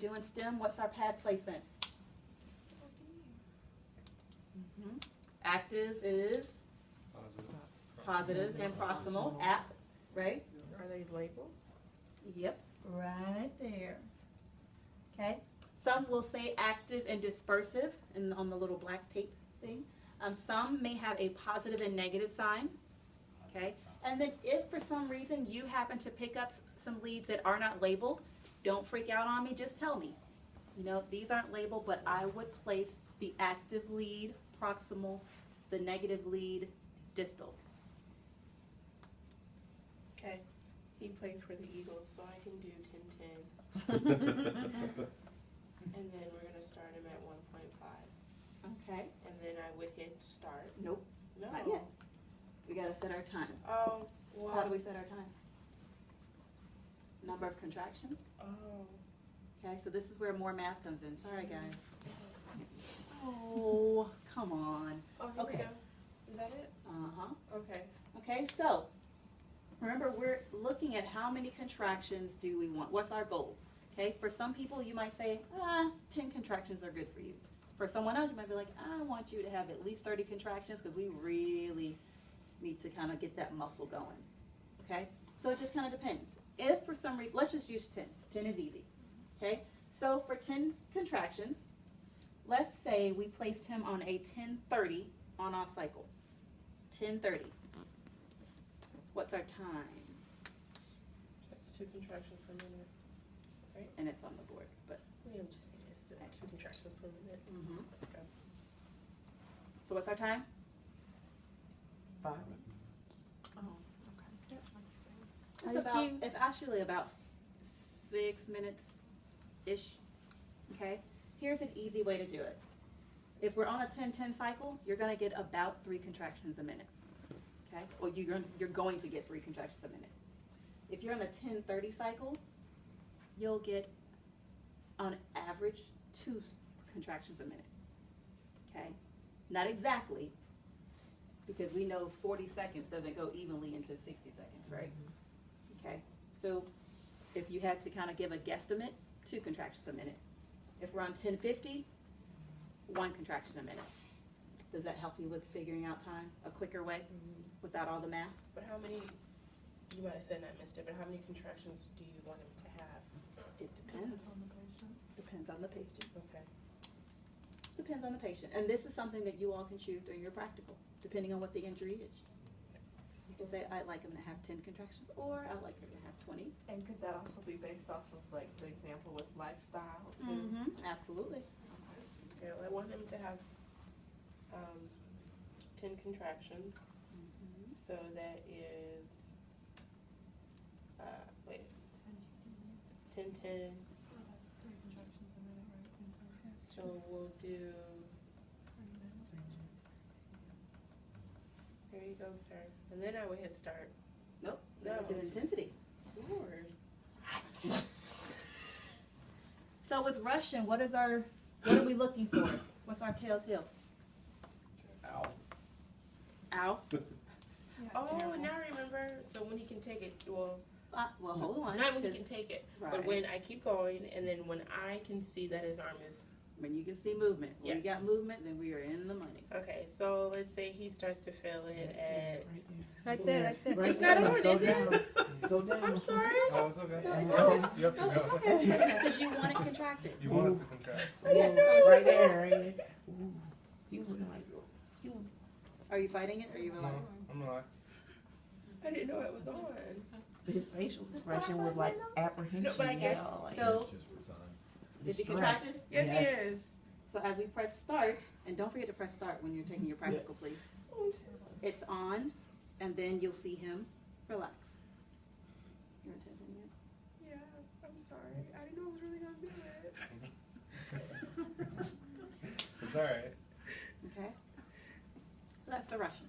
doing STEM, what's our pad placement? Active is positive and proximal. App, right? Are they labeled? Yep, right there. Okay. Some will say active and dispersive and on the little black tape thing. Some may have a positive and negative sign. Okay. And then if for some reason you happen to pick up some leads that are not labeled, don't freak out on me, just tell me. You know, these aren't labeled, but I would place the active lead proximal, the negative lead distal. Okay. He plays for the Eagles, so I can do 10-10. And then we're going to start him at 1.5. Okay. And then I would hit start. Nope. No. Not yet. We got to set our time. Oh, well. How do we set our time? Number of contractions. Oh. Okay, so this is where more math comes in. Sorry, guys. Oh, come on. Oh, here Okay. we go. Is that it? Uh-huh. Okay. Okay, so remember, we're looking at how many contractions do we want. What's our goal? Okay, for some people, you might say, 10 contractions are good for you. For someone else, you might be like, I want you to have at least 30 contractions because we really need to kind of get that muscle going. Okay, so it just kind of depends. If for some reason, let's just use 10. 10 is easy. Okay, so for 10 contractions, let's say we placed him on a 10:30 on-off cycle. 10:30. What's our time? That's 2 contractions per minute. Right? And it's on the board, but. Yeah, I'm just saying it's still 2 contractions per minute. Okay. So what's our time? 5. It's actually about 6 minutes-ish, okay? Here's an easy way to do it. If we're on a 10-10 cycle, you're gonna get about 3 contractions a minute, okay? Or you're going to get 3 contractions a minute. If you're on a 10-30 cycle, you'll get, on average, 2 contractions a minute, okay? Not exactly, because we know 40 seconds doesn't go evenly into 60 seconds, right? Okay, so if you had to kind of give a guesstimate, 2 contractions a minute. If we're on 10:50, 1 contraction a minute. Does that help you with figuring out time a quicker way without all the math? But how many, you might have said and I missed it, but how many contractions do you want him to have? It depends. Depends on the patient. Okay. Depends on the patient. And this is something that you all can choose during your practical, depending on what the injury is. You can say, I'd like him to have 10 contractions, or I'd like him to have 20. And could that also be based off of like the example with lifestyle too? Absolutely. Yeah, I want him to have 10 contractions. So that is, wait, 10-10. So we'll do, there you go, sir. And then I would hit start. Nope, No. no. Do intensity. Lord. So with Russian, what are we looking for? What's our telltale? Ow. Ow. Oh, now I remember. So when he can take it, well, Well, hold on. not when he 'cause can take it, right. but when I keep going, and then when I can see that his arm is, when you can see movement. When we Yes. got movement, then we are in the money. okay, so let's say he starts to feel it at, Right there, right there. It's not on, Go is it? down. Go down. I'm sorry. Oh, it's okay. No, it's You have to No, it's go. okay. Because you want it contracted. You want it to contract. Yes, right there, right there. Ooh, he was looking like, Are you fighting it or are you No, relaxed? I'm relaxed. I didn't know it was on. his facial expression was like apprehension. No, but I guess- yeah, like So, distress. did you contract it? Yes, he is. So as we press start, and don't forget to press start when you're taking your practical, please. It's on, and then you'll see him relax. You're intending it? Yeah, I'm sorry. I didn't know I was really gonna do it. It's alright. Okay? That's the Russian.